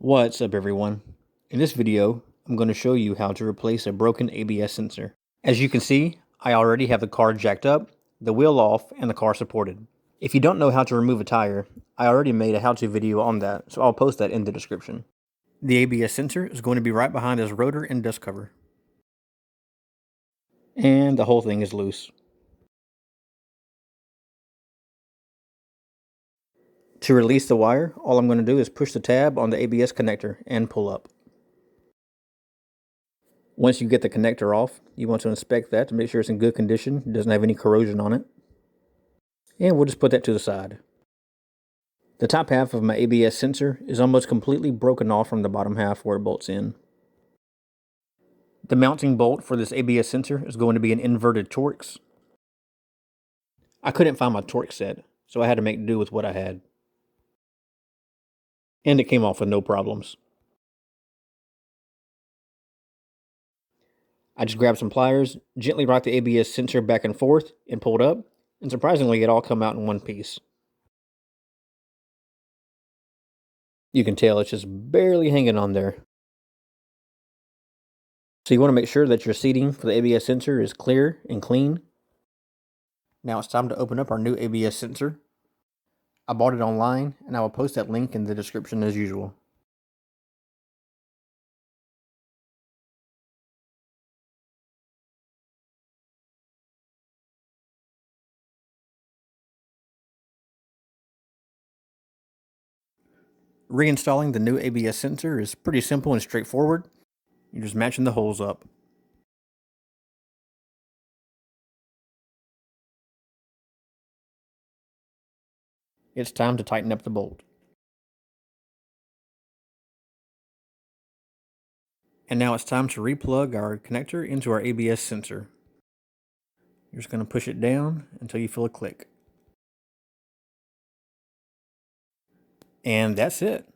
What's up everyone? In this video, I'm going to show you how to replace a broken ABS sensor. As you can see, I already have the car jacked up, the wheel off, and the car supported. If you don't know how to remove a tire, I already made a how-to video on that, so I'll post that in the description. The ABS sensor is going to be right behind this rotor and dust cover. And the whole thing is loose. To release the wire, all I'm going to do is push the tab on the ABS connector and pull up. Once you get the connector off, you want to inspect that to make sure it's in good condition, it doesn't have any corrosion on it. And we'll just put that to the side. The top half of my ABS sensor is almost completely broken off from the bottom half where it bolts in. The mounting bolt for this ABS sensor is going to be an inverted Torx. I couldn't find my Torx set, so I had to make do with what I had. And it came off with no problems. I just grabbed some pliers, gently rocked the ABS sensor back and forth, and pulled up, and surprisingly it all come out in one piece. You can tell it's just barely hanging on there. So you want to make sure that your seating for the ABS sensor is clear and clean. Now it's time to open up our new ABS sensor. I bought it online, and I will post that link in the description as usual. Reinstalling the new ABS sensor is pretty simple and straightforward. You're just matching the holes up. It's time to tighten up the bolt. And now it's time to replug our connector into our ABS sensor. You're just going to push it down until you feel a click. And that's it.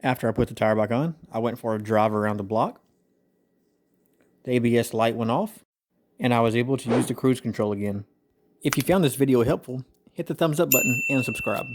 After I put the tire back on, I went for a drive around the block. The ABS light went off, and I was able to use the cruise control again. If you found this video helpful, hit the thumbs up button and subscribe.